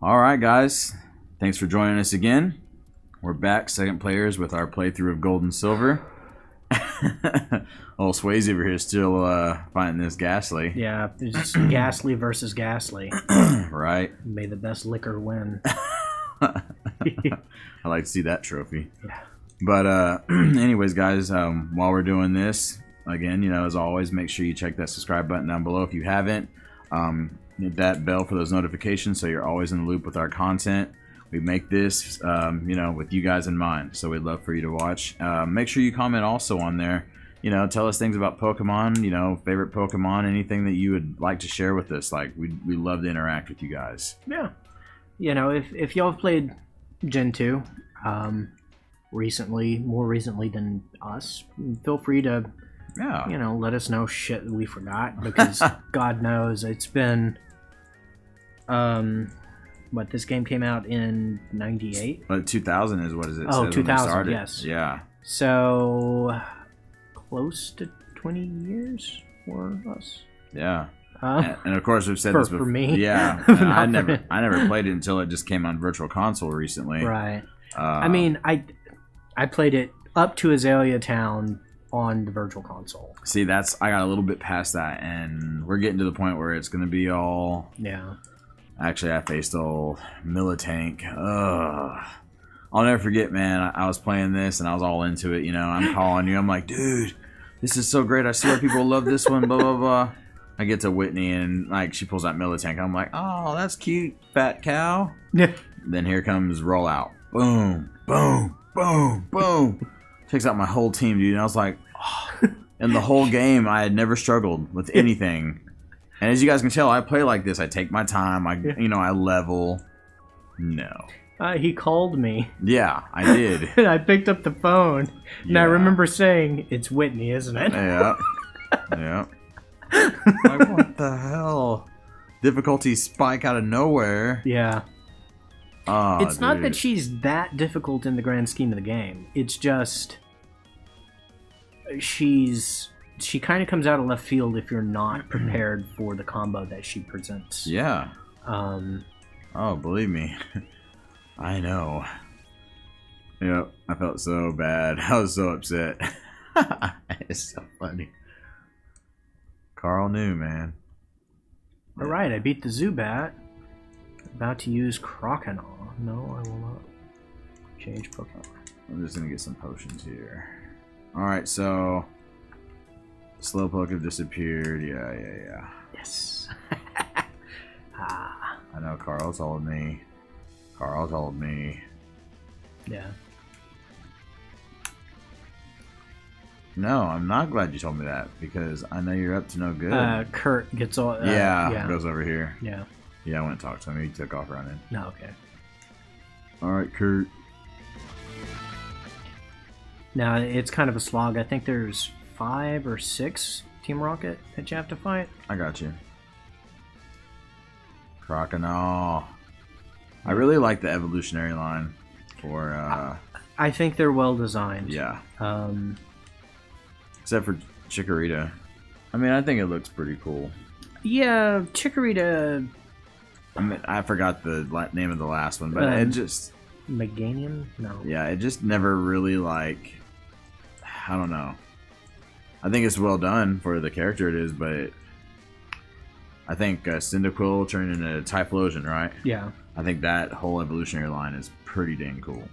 All right, guys. Thanks for joining us again. We're back, second players, with our playthrough of Gold and Silver. Old Swayze over here still finding this ghastly. Yeah, it's just ghastly versus ghastly. Right. May the best liquor win. I like to see that trophy. Yeah. But anyways, guys, while we're doing this, again, as always, make sure you check that subscribe button down below if you haven't. Hit that bell for those notifications so you're always in the loop with our content. We make this, with you guys in mind, so we'd love for you to watch. Make sure you comment also on there. Tell us things about Pokemon, favorite Pokemon, anything that you would like to share with us. Like, we love to interact with you guys. Yeah. If y'all have played Gen 2 more recently than us, feel free to, let us know shit that we forgot, because God knows it's been... this game came out in 98? But 2000 is what is it? Oh, 2000, yes. Yeah. So, close to 20 years for us. Yeah. And of course, we've said this before. For me. Yeah. I never played it until it just came on Virtual Console recently. Right. I played it up to Azalea Town on the Virtual Console. See, I got a little bit past that, and we're getting to the point where it's going to be all... Yeah. Actually, I faced old Militank. Ugh. I'll never forget, man. I was playing this, and I was all into it. I'm calling you. I'm like, dude, this is so great. I see why people love this one, blah, blah, blah. I get to Whitney, and, she pulls out Militank. I'm like, oh, that's cute, fat cow. Yeah. Then here comes Rollout. Boom, boom, boom, boom. Takes out my whole team, dude. And I was like, oh. In the whole game, I had never struggled with anything. And as you guys can tell, I play like this. I take my time. I level. No. He called me. Yeah, I did. And I picked up the phone. And I remember saying, it's Whitney, isn't it? Yeah. Yeah. Like, what the hell? Difficulty spike out of nowhere. Yeah. Oh, it's not that she's that difficult in the grand scheme of the game. It's just... She kind of comes out of left field if you're not prepared for the combo that she presents. Yeah. Oh, believe me. I know. Yep, I felt so bad. I was so upset. It's so funny. Carl knew, man. Alright, I beat the Zubat. About to use Croconaw. No, I will not. Change Pokemon. I'm just gonna get some potions here. Alright, so... Slowpoke have disappeared. Yeah. Yes. I know Carl told me. Yeah. No, I'm not glad you told me that, because I know you're up to no good. Kurt gets all... goes over here. Yeah. Yeah, I went and talked to him. He took off running. No, okay. Alright, Kurt. Now, it's kind of a slog. I think there's 5 or 6 Team Rocket that you have to fight. I got you. Croconaw. I really like the evolutionary line for... I think they're well designed. Yeah. Except for Chikorita. I mean, I think it looks pretty cool. Yeah, Chikorita... I mean, I forgot the name of the last one, but it just... Meganium? No. Yeah, it just never really, like... I don't know. I think it's well done for the character it is, but... I think Cyndaquill turned into Typhlosion, right? Yeah. I think that whole evolutionary line is pretty dang cool.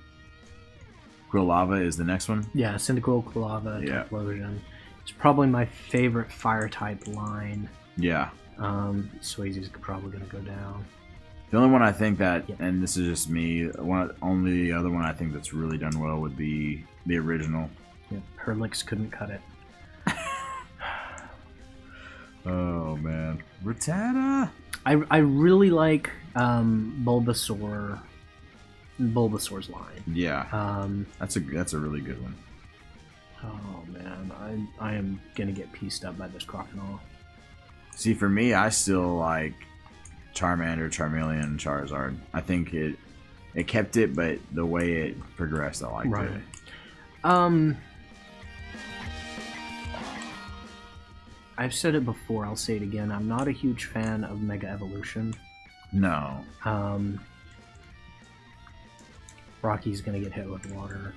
Quilava is the next one? Yeah, Cyndaquill, Quilava, Typhlosion. It's probably my favorite fire-type line. Yeah. Swayze's probably going to go down. The only one I think that, and this is just me, only other one I think that's really done well would be the original. Yeah, Herlix couldn't cut it. Oh, man. Rattata! I really like Bulbasaur's line. Yeah. That's a really good one. Oh, man. I am going to get pieced up by this Croconaw. See, for me, I still like Charmander, Charmeleon, Charizard. I think it kept it, but the way it progressed, I liked it. I've said it before, I'll say it again. I'm not a huge fan of Mega Evolution. No. Rocky's gonna get hit with water.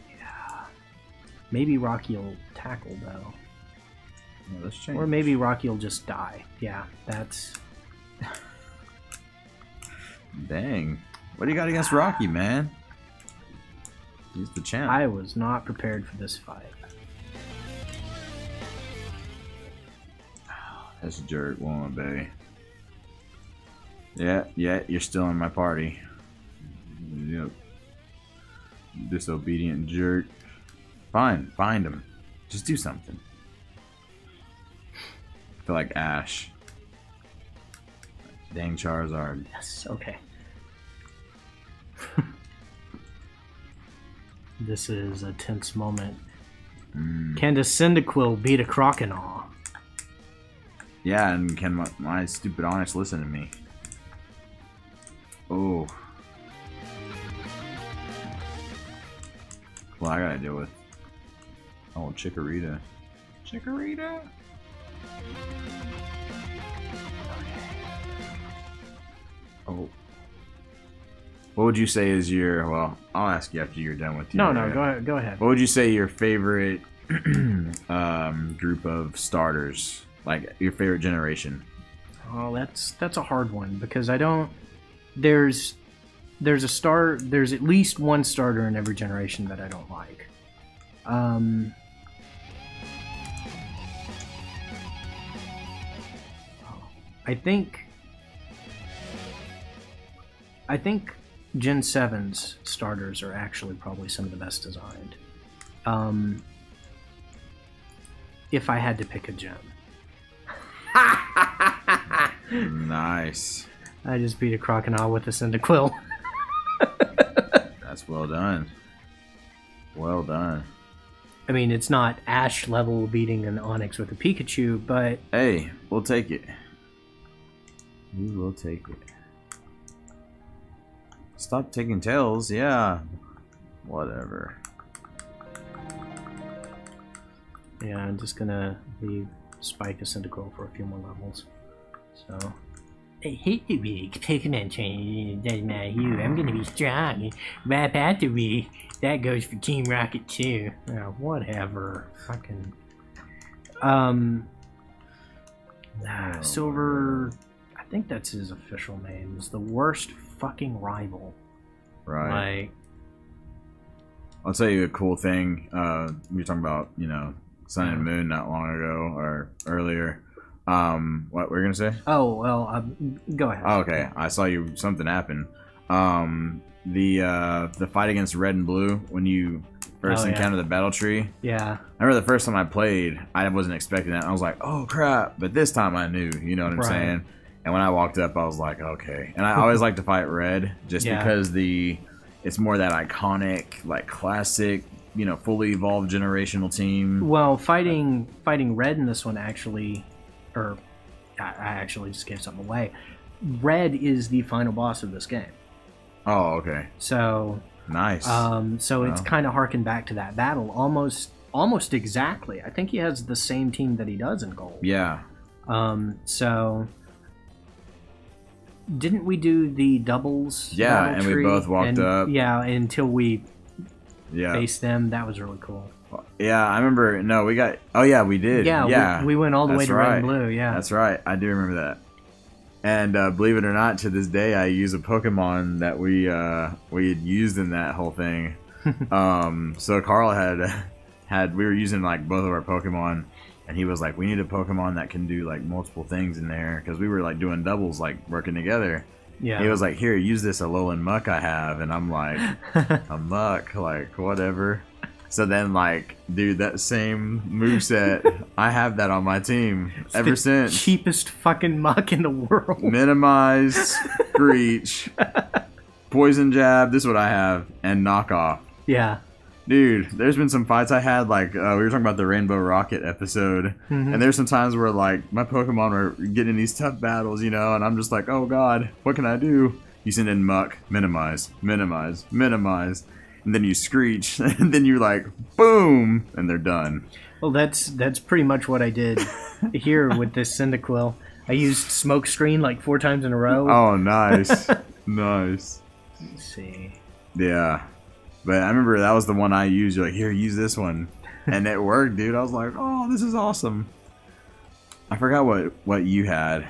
Yeah. Maybe Rocky will tackle, though. Well, let's change. Or maybe Rocky will just die. Yeah, that's... Dang. What do you got against Rocky, man? He's the champ. I was not prepared for this fight. This jerk won't obey. Yeah, you're still in my party. Yep. Disobedient jerk. Fine, find him. Just do something. I feel like Ash. Dang Charizard. Yes, okay. This is a tense moment. Can the Cyndaquill beat a Croconaw? Yeah, and can my stupid Onyx listen to me? Oh. Well, I gotta deal with... Oh, Chikorita. Chikorita? Oh. What would you say is your... Well, I'll ask you after you're done with your... No, go ahead. What would you say your favorite group of starters? Like, your favorite generation? Oh, that's a hard one, because I don't... There's at least one starter in every generation that I don't like. I think Gen 7's starters are actually probably some of the best designed. If I had to pick a gem. Nice. I just beat a Croconaw with a Cyndaquill. That's well done. Well done. I mean, it's not Ash level beating an Onix with a Pikachu, but... Hey, we'll take it. We will take it. Stop taking tails, yeah. Whatever. Yeah, I'm just gonna leave Spike a Cyndaquill for a few more levels. So... I hate to be Pokemon trainer, it doesn't matter who. I'm gonna be strong. Rap after me. That goes for Team Rocket too. Oh, whatever. Fucking. Silver. I think that's his official name. Is the worst fucking rival. Right. Like. I'll tell you a cool thing. We were talking about, Sun and Moon not long ago or earlier. What were you gonna say? Oh well, go ahead. Oh, okay, I saw something happen. The fight against Red and Blue when you first encountered the battle tree. Yeah. I remember the first time I played, I wasn't expecting that. I was like, oh crap! But this time I knew. You know what I'm saying? And when I walked up, I was like, okay. And I always like to fight Red just because it's more that iconic, like classic. Fully evolved generational team. Well, fighting Red in this one actually. Or, I actually just gave something away. Red is the final boss of this game. Oh, okay. So nice. It's kind of harkened back to that battle almost exactly. I think he has the same team that he does in Gold. Yeah. So didn't we do the doubles? Yeah, and we both walked up. Yeah, until we faced them. That was really cool. Yeah, I remember. No, we got. Oh yeah, we did. Yeah. We went all the way to Red and Blue. Yeah, that's right. I do remember that. And believe it or not, to this day, I use a Pokemon that we had used in that whole thing. So Carl had we were using like both of our Pokemon, and he was like, "We need a Pokemon that can do like multiple things in there," because we were like doing doubles, like working together. Yeah. He was like, "Here, use this Alolan Muck I have," and I'm like, "A Muck, like whatever." So then, like, dude, that same moveset, I have that on my team ever since. Cheapest fucking Muck in the world. Minimize, Screech, Poison Jab, this is what I have, and Knockoff. Yeah. Dude, there's been some fights I had, like, we were talking about the Rainbow Rocket episode, and there's some times where, like, my Pokemon are getting these tough battles, and I'm just like, oh god, what can I do? You send in Muck, minimize, minimize, minimize. And then you screech, and then you're like, boom, and they're done. Well, that's pretty much what I did here with this Cyndaquill. I used Smoke Screen like 4 times in a row. Oh, nice. Nice. Let's see. Yeah. But I remember that was the one I used. You're like, here, use this one. And it worked, dude. I was like, oh, this is awesome. I forgot what you had.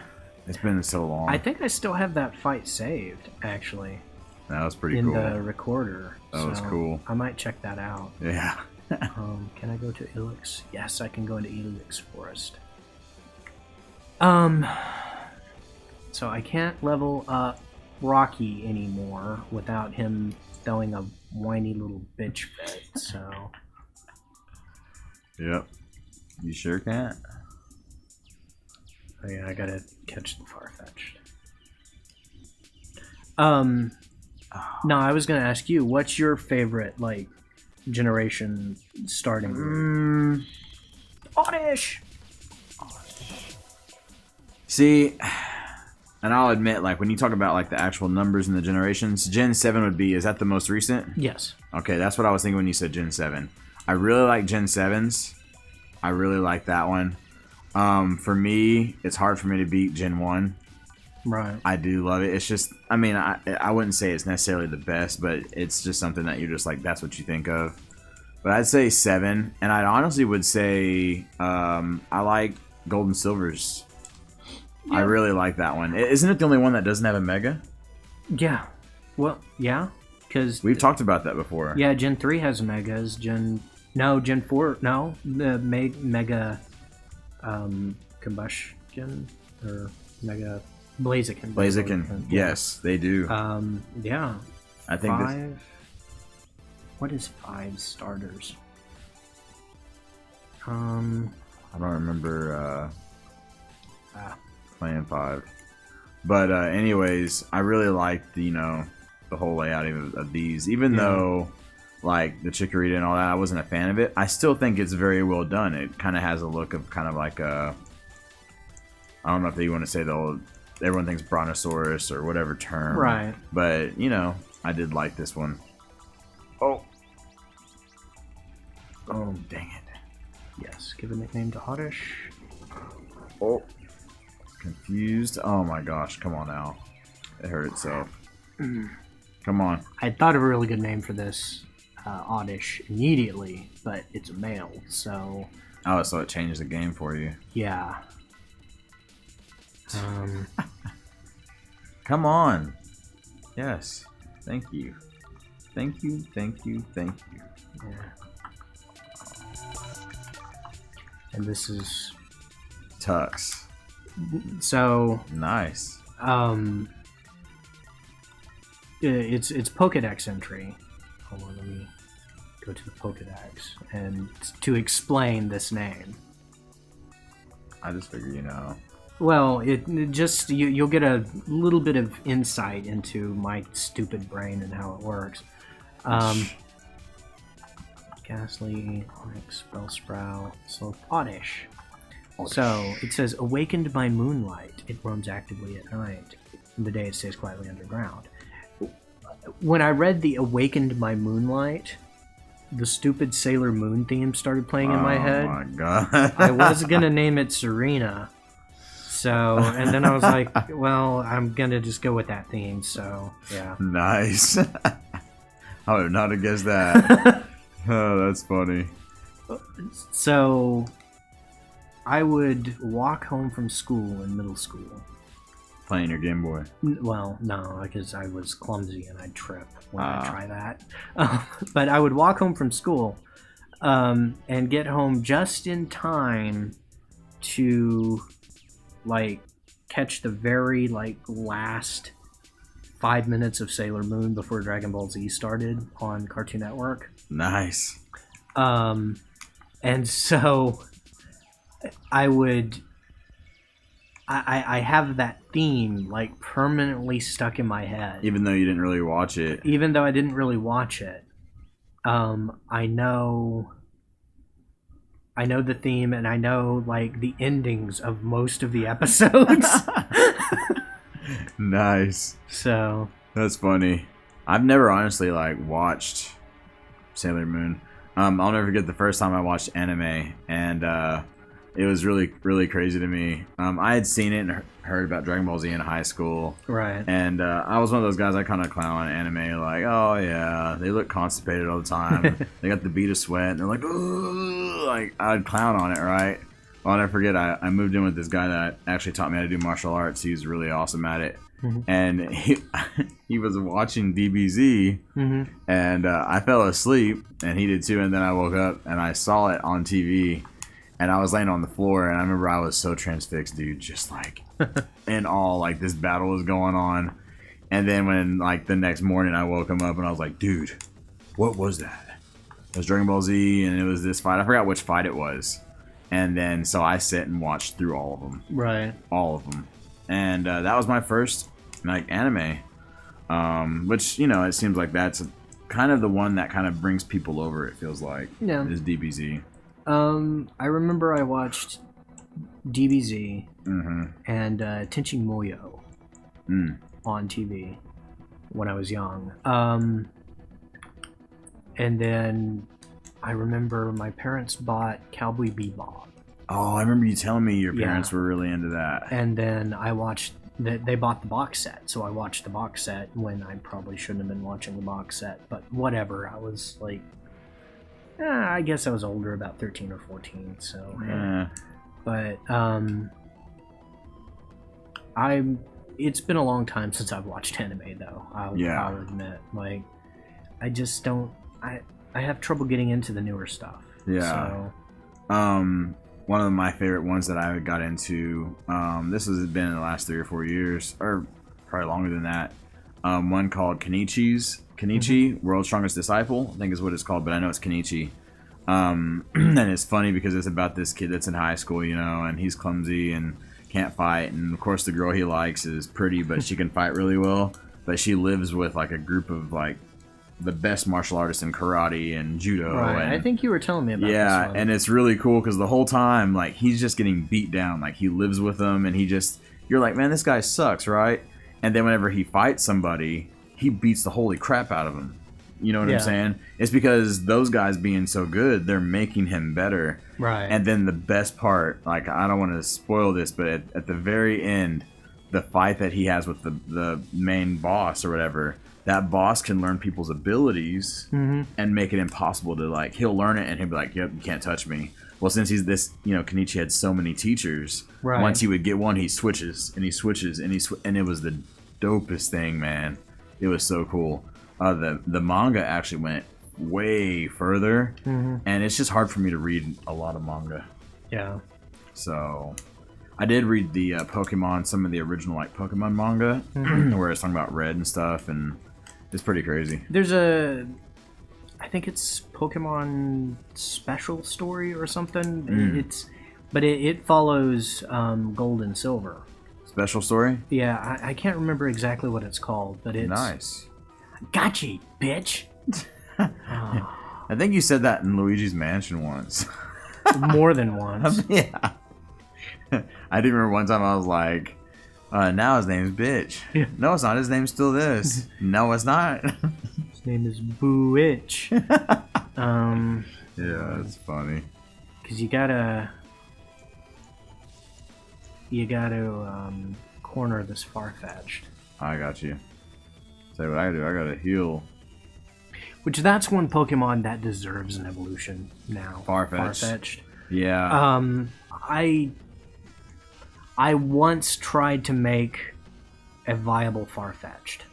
It's been so long. I think I still have that fight saved, actually. That was pretty in cool. the recorder. That was cool. I might check that out. Yeah. Can I go to Elix? Yes, I can go into Elix Forest. So I can't level up Rocky anymore without him throwing a whiny little bitch fit, so... Yep. You sure can't. Oh yeah, I gotta catch the Farfetch'd. No, I was gonna ask you, what's your favorite, like, generation starting group? Oddish! See, and I'll admit, like, when you talk about, like, the actual numbers in the generations, Gen 7 would be, is that the most recent? Yes. Okay, that's what I was thinking when you said Gen 7. I really like Gen 7s. I really like that one. For me, it's hard for me to beat Gen 1. Right. I do love it. It's just, I mean, I wouldn't say it's necessarily the best, but it's just something that you're just like, that's what you think of. But I'd say 7, and I honestly would say I like Gold and Silvers. Yeah. I really like that one. Isn't it the only one that doesn't have a Mega? Yeah. Well, yeah, because... We've talked about that before. Yeah, Gen 3 has Megas. Gen 4, no. The Mega Combustion, or Mega... Blaziken. Blaziken, yes, they do. Yeah. I think 5... What is 5 starters? I don't remember playing 5. But anyways, I really liked the whole layout of these. Even though like the Chikorita and all that, I wasn't a fan of it. I still think it's very well done. It kind of has a look of kind of like a, I don't know if you want to say the old, everyone thinks Brontosaurus or whatever term. Right. But, I did like this one. Oh, dang it. Yes, give a nickname to Oddish. Oh. Confused. Oh my gosh, come on now. It hurt itself. Come on. I thought of a really good name for this Oddish immediately, but it's a male, so... Oh, so it changed the game for you. Yeah. Come on. Yes. Thank you. Thank you, thank you, thank you. Yeah. And this is... Tux. So... Nice. It's Pokedex entry. Hold on, let me go to the Pokedex and to explain this name. I just figure Well, it just you'll get a little bit of insight into my stupid brain and how it works. Ghastly, Onyx, Bellsprout, so Oddish. So it says, awakened by moonlight, it roams actively at night. In the day, it stays quietly underground. When I read the awakened by moonlight, the stupid Sailor Moon theme started playing in my head. Oh my god! I was gonna name it Serena. So, and then I was like, well, I'm gonna just go with that theme. So, yeah. Nice. I would not have guessed that. Oh, that's funny. So, I would walk home from school in middle school. Playing your Game Boy? Well, no, because I was clumsy and I'd trip when I try that. But I would walk home from school and get home just in time to, like, catch the very, like, last 5 minutes of Sailor Moon before Dragon Ball Z started on Cartoon Network. Nice. And so I would... I have that theme, like, permanently stuck in my head. Even though you didn't really watch it. Even though I didn't really watch it. I know the theme, and I know, like, the endings of most of the episodes. Nice. So. That's funny. I've never honestly, like, watched Sailor Moon. I'll never forget the first time I watched anime, and it was really, really crazy to me. I had seen it and heard about Dragon Ball Z in high school. Right. And I was one of those guys I kind of clown on anime, like, oh yeah, they look constipated all the time. They got the bead of sweat, and they're like, ooh, like I'd clown on it, right? Well, I'll never forget, I moved in with this guy that actually taught me how to do martial arts. He was really awesome at it. And he was watching DBZ, and I fell asleep, and he did too. And then I woke up, and I saw it on TV, and I was laying on the floor, and I remember I was so transfixed, dude, just like in awe, like this battle was going on. And then when like the next morning, I woke him up, and I was like, dude, what was that? It was Dragon Ball Z, and it was this fight. I forgot which fight it was. And then so I sit and watched through all of them, right? All of them, and that was my first like anime, which, you know, it seems like that's kind of the one that kind of brings people over, it feels like. Yeah, is DBZ. I remember I watched DBZ and Tenchi Muyo on TV when I was young, and then I remember my parents bought Cowboy Bebop. Oh, I remember you telling me your parents were really into that. And then I watched they bought the box set, so I watched the box set when I probably shouldn't have been watching the box set, but whatever. I was like, I guess I was older, about 13 or 14. So, but it's been a long time since I've watched anime, though. I'll admit, like, I just don't. I have trouble getting into the newer stuff. Yeah. So. One of my favorite ones that I got into, this has been in the last 3 or 4 years, or probably longer than that. One called Kenichi, World's Strongest Disciple, I think is what it's called, but I know it's Kenichi. And it's funny because it's about this kid that's in high school, you know, and he's clumsy and can't fight. And of course, the girl he likes is pretty, but she can fight really well. But she lives with like a group of like the best martial artists in karate and judo. Right. And, I think you were telling me about this one. And it's really cool because the whole time, like, he's just getting beat down. Like, he lives with them, and you're like, man, this guy sucks, right? And then whenever he fights somebody, he beats the holy crap out of him. You know what I'm saying? It's because those guys being so good, they're making him better. Right. And then the best part, like, I don't want to spoil this, but at the very end, the fight that he has with the main boss or whatever, that boss can learn people's abilities and make it impossible to, like, he'll learn it and he'll be like, yep, you can't touch me. Well, since he's this, you know, Kenichi had so many teachers, once he would get one, he switches and he switches and it was the dopest thing, man. It was so cool. The manga actually went way further, and it's just hard for me to read a lot of manga. Yeah. So I did read the Pokemon, some of the original like Pokemon manga, where it's talking about Red and stuff, and it's pretty crazy. There's I think it's Pokemon Special Story or something. It follows Gold and Silver. Special Story? Yeah, I can't remember exactly what it's called, but it's nice. Gotcha, bitch. I think you said that in Luigi's Mansion once. More than once. Yeah. I do remember one time I was like, now his name's Bitch. Yeah. No, it's not. His name's still this. No, it's not. His name is Boo-Itch. Yeah, it's funny. Because you gotta corner this Farfetch'd. I got you. Say what I do. I gotta heal. Which that's one Pokemon that deserves an evolution now. Farfetch'd. Yeah. I once tried to make a viable Farfetch'd.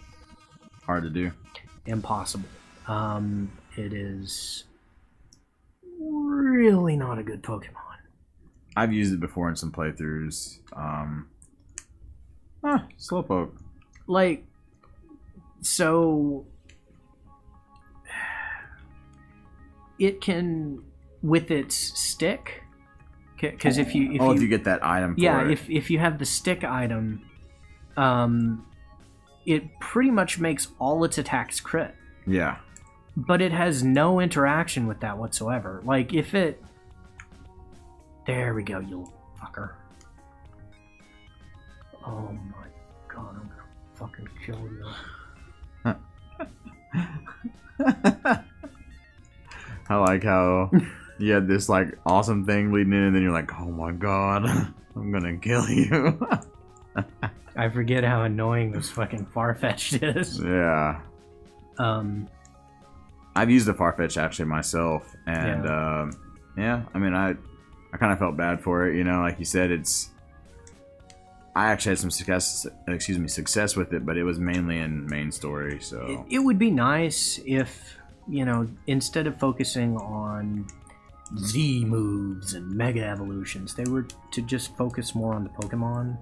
Hard to do. Impossible. It is really not a good Pokemon. I've used it before in some playthroughs. Slowpoke. Like, so it can, with its stick, because if you get that item for it. if you have the stick item, it pretty much makes all its attacks crit. Yeah. But it has no interaction with that whatsoever. Like, if it... There we go, you fucker. Oh my god, I'm gonna fucking kill you. I like how You had this like awesome thing leading in, and then you're like, oh my god, I'm gonna kill you. I forget how annoying this fucking Farfetch'd is. Yeah. I've used a Farfetch actually myself, and yeah, I mean, I kind of felt bad for it, you know, like you said, I actually had some success with it, but it was mainly in main story, so. It would be nice if, you know, instead of focusing on Z moves and Mega Evolutions, they were to just focus more on the Pokemon.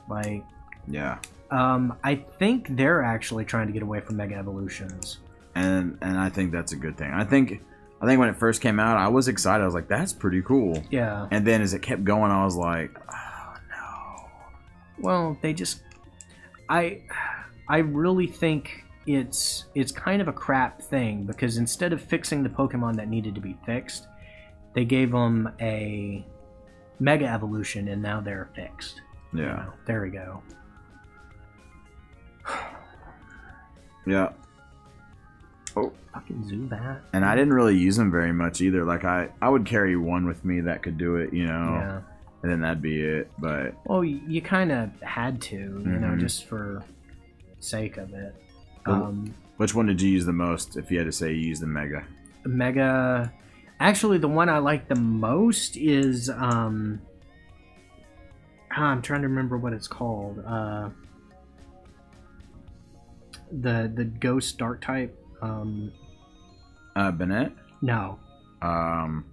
Like, yeah. I think they're actually trying to get away from Mega Evolutions. And I think that's a good thing. I think when it first came out, I was excited. I was like, that's pretty cool. Yeah. And then as it kept going, I was like, oh no. Well, they just, I really think it's kind of a crap thing, because instead of fixing the Pokemon that needed to be fixed, they gave them a Mega Evolution, and now they're fixed. Yeah. You know, there we go. Yeah. Oh. Fucking Zubat. And I didn't really use them very much either. Like, I would carry one with me that could do it, you know. Yeah. And then that'd be it. But well, you kind of had to, you know, just for sake of it. Which one did you use the most, if you had to say you used the Mega? Mega... Actually, the one I like the most is... I'm trying to remember what it's called. The Ghost Dark type. Bennett? No. Sableye.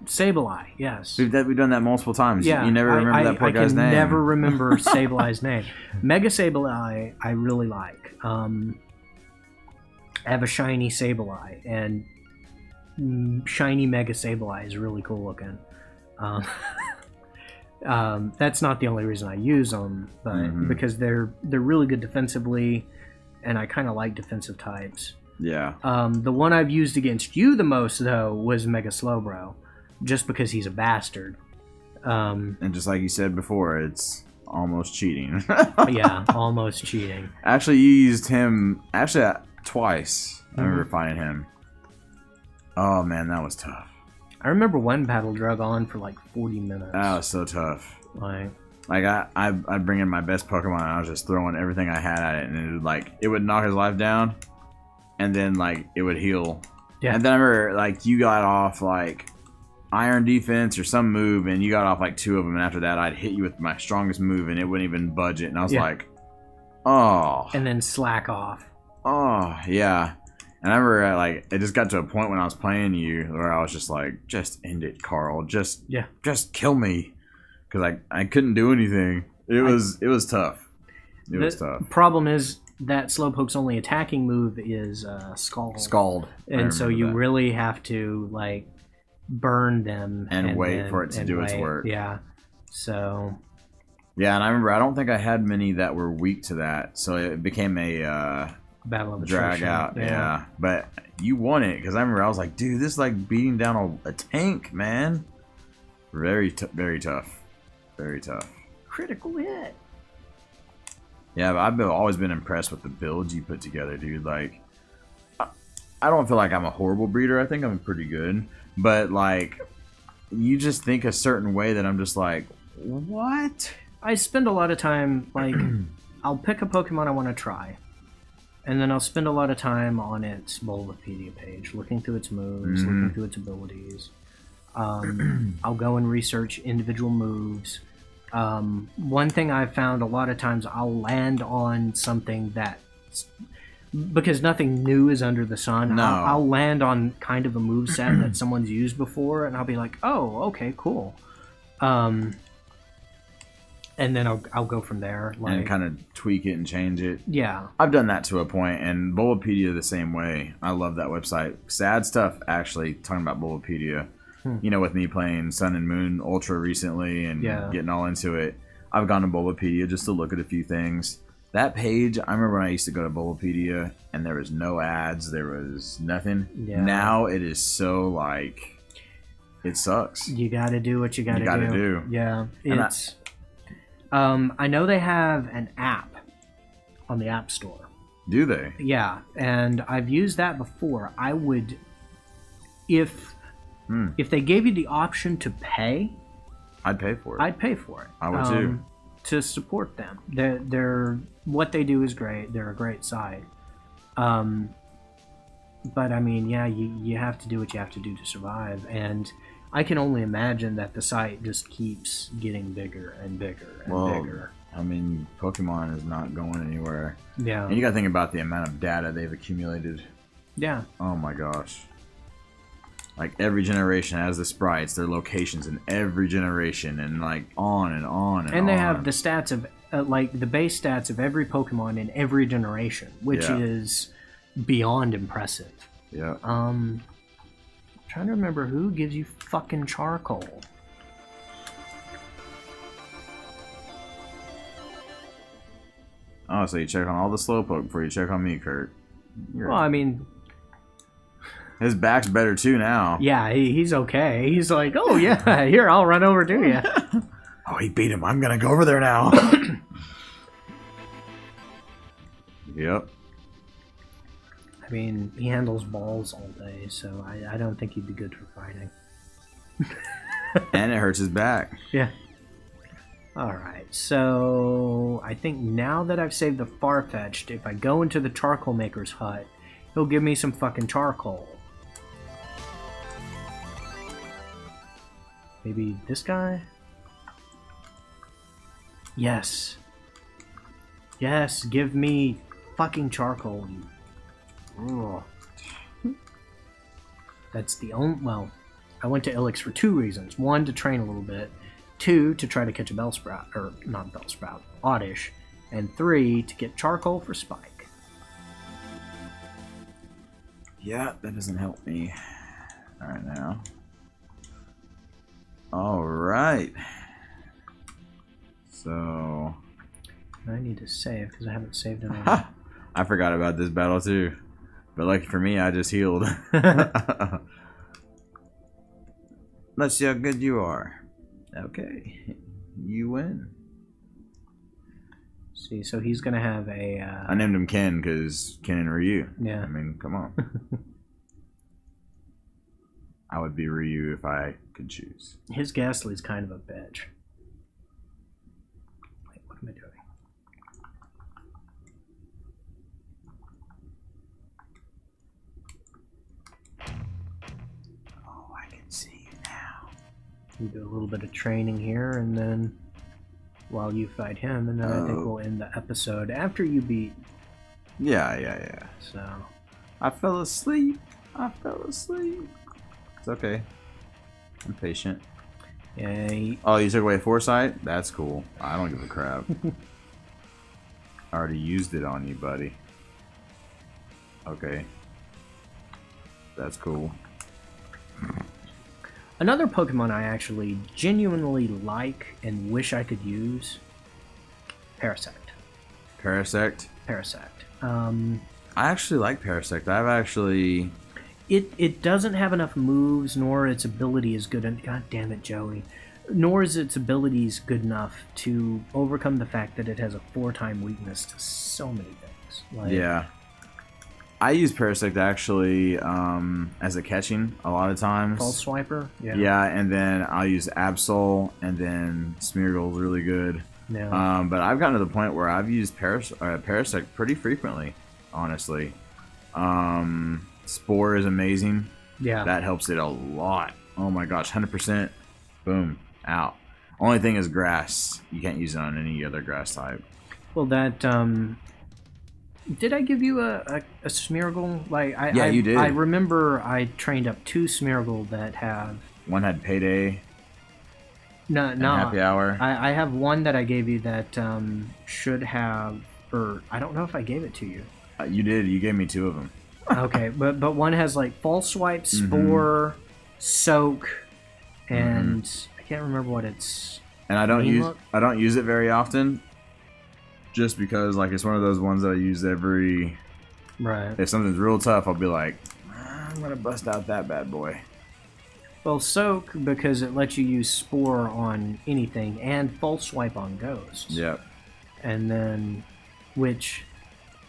Sableye, yes. We've done that multiple times. Yeah, you never remember that poor guy's name. I can never remember Sableye's name. Mega Sableye, I really like. I have a shiny Sableye, and shiny Mega Sableye is really cool looking. That's not the only reason I use them, but because they're really good defensively, and I kind of like defensive types. Yeah. The one I've used against you the most, though, was Mega Slowbro, just because he's a bastard. And just like you said before, it's almost cheating. Yeah, almost cheating. Actually, you used him twice. I remember finding him. Oh man, that was tough. I remember one battle drug on for like 40 minutes. That was so tough. Like I'd bring in my best Pokemon, and I was just throwing everything I had at it, and it would knock his life down, and then like it would heal. Yeah. And then I remember like you got off like Iron Defense or some move, and you got off like 2 of them, and after that I'd hit you with my strongest move, and it wouldn't even budge it, and I was like, oh. And then slack off. Oh yeah. And I remember, like, it just got to a point when I was playing you where I was just like, just end it, Carl. Just kill me. Because I couldn't do anything. It was tough. It was tough. Problem is that Slowpoke's only attacking move is Scald. Scald. And so you really have to, like, burn them. And wait for it to do its work. Yeah. So... Yeah, and I remember, I don't think I had many that were weak to that. So it became a... Battle of drag out, yeah. But you won it, because I remember I was like, dude, this is like beating down a tank, man. Very tough. Very tough. Critical hit. Yeah, but I've always been impressed with the builds you put together, dude. Like, I don't feel like I'm a horrible breeder. I think I'm pretty good. But, like, you just think a certain way that I'm just like, what? I spend a lot of time, like, I'll pick a Pokemon I want to try. And then I'll spend a lot of time on its Bulbapedia page, looking through its moves, looking through its abilities. I'll go and research individual moves. One thing I've found a lot of times, I'll land on something that, because nothing new is under the sun, no. I'll land on kind of a moveset that someone's used before, and I'll be like, oh, okay, cool. And then I'll go from there. Like, and kind of tweak it and change it. Yeah. I've done that to a point, and Bulbapedia the same way. I love that website. Sad stuff, actually, talking about Bulbapedia. You know, with me playing Sun and Moon Ultra recently and getting all into it, I've gone to Bulbapedia just to look at a few things. That page, I remember when I used to go to Bulbapedia, and there was no ads, there was nothing. Yeah. Now it is so, like, it sucks. You gotta do what you gotta do. Yeah. It's... I know they have an app on the App Store. Do they? Yeah, and I've used that before. I would, if they gave you the option to pay, I'd pay for it. I'd pay for it. I would too. To support them. They're what they do is great. They're a great site. But I mean, yeah, you have to do what you have to do to survive, and I can only imagine that the site just keeps getting bigger and bigger and bigger. I mean, Pokemon is not going anywhere. Yeah. And you gotta think about the amount of data they've accumulated. Yeah. Oh my gosh. Like, every generation has the sprites, their locations in every generation, and like on and on and on. And they have the stats of, like, the base stats of every Pokemon in every generation, which is beyond impressive. Yeah. I'm trying to remember who gives you fucking charcoal. Oh, so you check on all the Slowpoke before you check on me, Kurt. Well, I mean... His back's better too now. Yeah, he's okay. He's like, oh yeah, here, I'll run over to you. Oh, he beat him. I'm gonna go over there now. Yep. I mean, he handles balls all day, so I don't think he'd be good for fighting. And it hurts his back. Yeah. Alright, so I think now that I've saved the Farfetch'd, if I go into the charcoal maker's hut, he'll give me some fucking charcoal. Maybe this guy? Yes. Yes, give me fucking charcoal. Ugh. That's the only... Well, I went to Ilex for two reasons. One, to train a little bit. Two, to try to catch a Bellsprout. Or, not Bellsprout. Oddish. And three, to get charcoal for Spike. Yeah, that doesn't help me. Alright now. Alright. So... I need to save, because I haven't saved in Ha! I forgot about this battle too. But lucky for me, I just healed. Let's see how good you are. Okay. You win. See, so he's going to have a... I named him Ken, because Ken and Ryu. Yeah. I mean, come on. I would be Ryu if I could choose. His Ghastly's kind of a bitch. Wait, what am I doing? Oh, I can see you now. We do a little bit of training here, and then while you fight him, and then I think we'll end the episode after you beat. Yeah. So. I fell asleep. It's okay. I'm patient. Yeah. Oh, you took away Foresight? That's cool. I don't give a crap. I already used it on you, buddy. Okay. That's cool. Another Pokemon I actually genuinely like and wish I could use, Parasect. Parasect? Parasect. I actually like Parasect. I've actually... It doesn't have enough moves, nor its ability is good enough. God damn it, Joey. Nor is its abilities good enough to overcome the fact that it has a 4-time weakness to so many things. Like, yeah. I use Parasect actually as a catching a lot of times. False Swiper? Yeah, and then I'll use Absol, and then Smeargle's really good. Yeah. But I've gotten to the point where I've used Parasect pretty frequently, honestly. Spore is amazing. Yeah. That helps it a lot. Oh my gosh, 100%. Boom. Out. Only thing is grass. You can't use it on any other grass type. Well, that, did I give you a Smeargle? Like, Yeah, you did. I remember I trained up 2 Smeargle that have... One had Payday. No. Happy Hour. I have one that I gave you that should have... Or, I don't know if I gave it to you. You did. You gave me 2 of them. Okay, but one has like False Swipe, Spore, Soak, and I can't remember what it's. And I don't use it very often, just because like it's one of those ones that I use every. Right. If something's real tough, I'll be like, I'm gonna bust out that bad boy. Well, Soak because it lets you use Spore on anything and False Swipe on ghosts. Yep. And then, which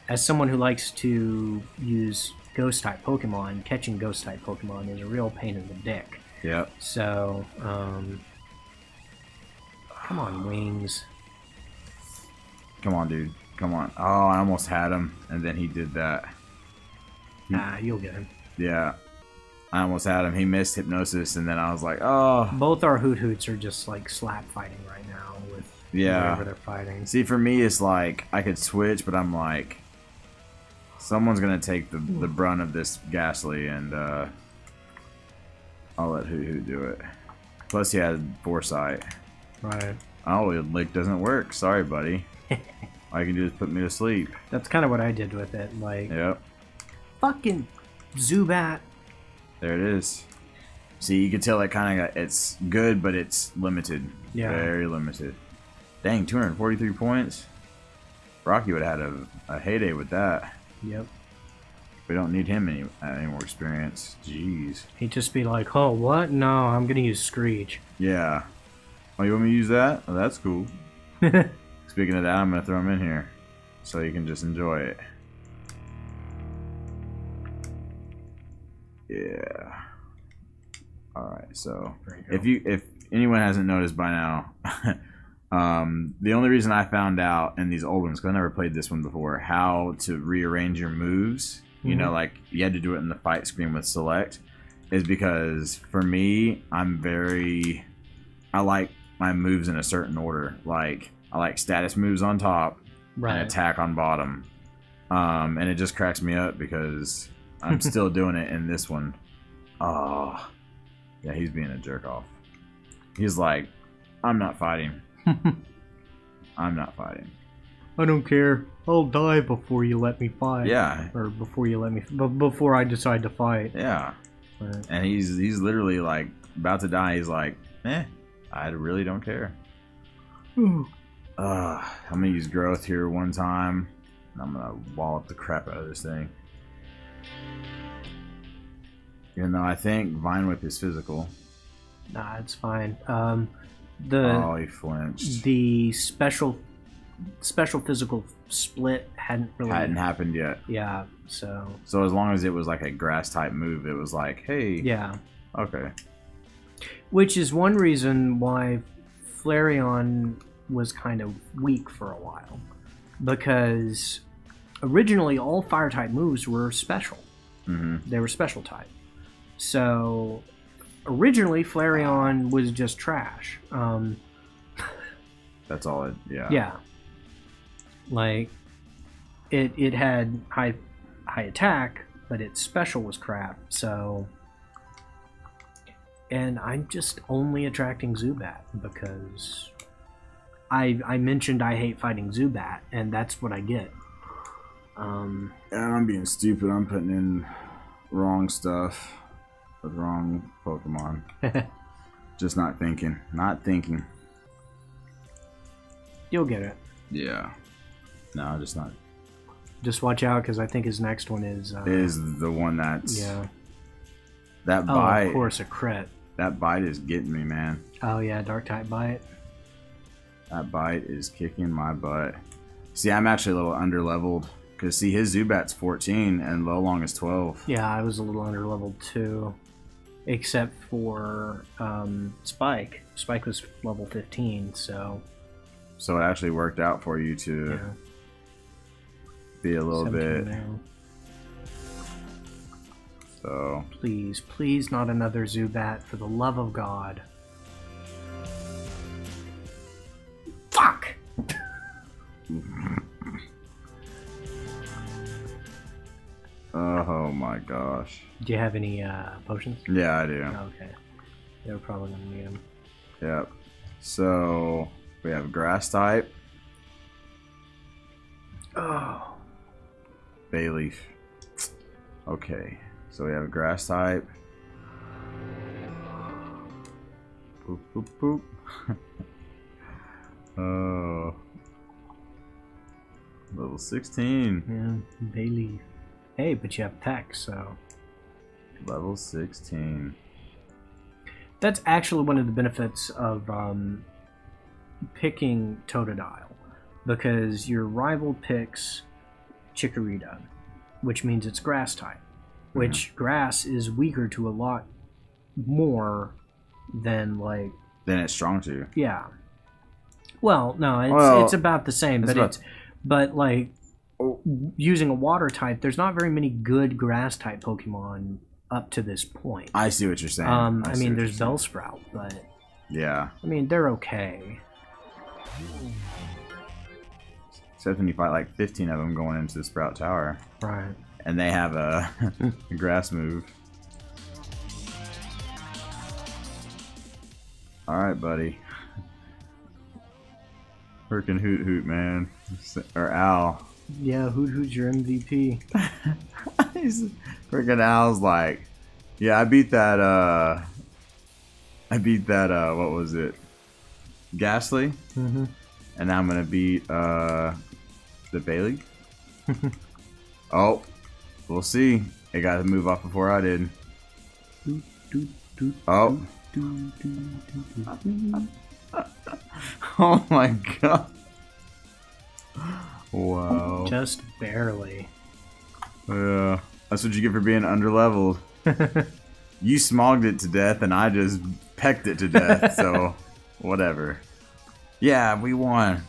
as someone who likes to use Ghost-type Pokemon, catching Ghost-type Pokemon is a real pain in the dick. Yep. So, come on, Wings. Come on, dude. Come on. Oh, I almost had him, and then he did that. You'll get him. Yeah. I almost had him. He missed Hypnosis, and then I was like, oh. Both our Hoots are just, like, slap fighting right now with whatever they're fighting. See, for me, it's like, I could switch, but I'm like, someone's going to take the brunt of this Ghastly, and I'll let Hoot do it. Plus, he had Foresight. Right. Oh, Lick doesn't work. Sorry, buddy. All you can do is put me to sleep. That's kind of what I did with it. Like, yep. Fucking Zubat. There it is. See, you can tell it kind of it's good, but it's limited. Yeah. Very limited. Dang, 243 points. Rocky would have had a heyday with that. Yep. We don't need him any more experience. Jeez. He'd just be like, oh, what? No, I'm going to use Screech. Yeah. Oh, you want me to use that? Oh, that's cool. Speaking of that, I'm going to throw him in here so you can just enjoy it. Yeah. Alright, so if anyone hasn't noticed by now, the only reason I found out in these old ones, because I never played this one before, how to rearrange your moves, you know, like you had to do it in the fight screen with select, is because for me, I like my moves in a certain order. Like, I like status moves on top and attack on bottom. And it just cracks me up because I'm still doing it in this one. Oh, yeah, he's being a jerk off. He's like, I'm not fighting. I'm not fighting. I don't care. I'll die before you let me fight. Yeah. Or before I decide to fight. Yeah. Right. And he's literally like about to die. He's like, I really don't care. I'm gonna use growth here one time. And I'm gonna wallop the crap out of this thing. Even though I think Vine Whip is physical. Nah, it's fine. He flinched. The special physical split hadn't happened yet. Yeah, so as long as it was like a grass type move, it was like, hey. Yeah. Okay. Which is one reason why Flareon was kind of weak for a while, because originally all fire type moves were special. They were special type. So originally Flareon was just trash. That's all it. Yeah. Yeah. Like it had high attack, but its special was crap. So, and I'm just only attracting Zubat because I mentioned I hate fighting Zubat, and that's what I get. And I'm being stupid. I'm putting in wrong stuff with wrong Pokemon. Just not thinking. Not thinking. You'll get it. Yeah. No, just not. Just watch out, because I think his next one is the one that's... Yeah. That bite... Oh, of course, a crit. That bite is getting me, man. Oh, yeah, Dark-type bite. That bite is kicking my butt. See, I'm actually a little under-leveled. Because, see, his Zubat's 14 and Lolong is 12. Yeah, I was a little under-leveled, too. Except for Spike. Spike was level 15, so... So it actually worked out for you to be a little bit. Now. So please, please, not another Zubat, for the love of God. Fuck! Oh my gosh. Do you have any potions? Yeah, I do. Okay. They were probably gonna need them. Yep. So we have grass type. Oh. Bayleaf. Okay. So we have a grass type. Boop, boop, boop. Oh. Level 16. Yeah, Bayleaf. Hey, but you have Peck, so... Level 16. That's actually one of the benefits of picking Totodile, because your rival picks Chikorita, which means it's grass type. Which grass is weaker to a lot more than like. Then it's strong to. Yeah. Well, no, it's about the same, but like using a water type, there's not very many good grass type Pokemon up to this point. I see what you're saying. I mean, there's Bellsprout, but yeah, I mean they're okay. Except when you fight like 15 of them going into the Sprout Tower, right? And they have a grass move. All right, buddy. Freaking Hoot, man, or Al. Yeah, Hoot's your MVP. Freaking Al's like, yeah, I beat that. What was it? Ghastly. Mm-hmm. And now I'm gonna beat the Bailey. Oh, we'll see. It got to move off before I did. Oh. Oh my god. Wow. Just barely. Yeah. That's what you get for being underleveled. You smogged it to death and I just pecked it to death, so whatever. Yeah, we won.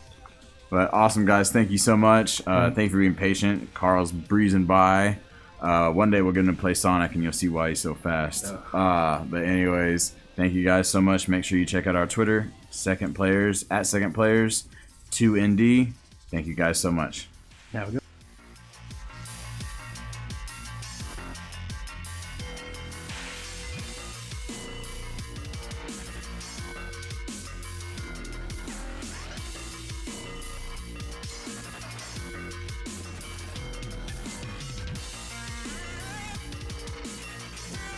But awesome, guys. Thank you so much. Thank you for being patient. Carl's breezing by. One day we'll get him to play Sonic and you'll see why he's so fast. But anyways, thank you guys so much. Make sure you check out our Twitter, @SecondPlayers, 2ND. Thank you guys so much. Have a good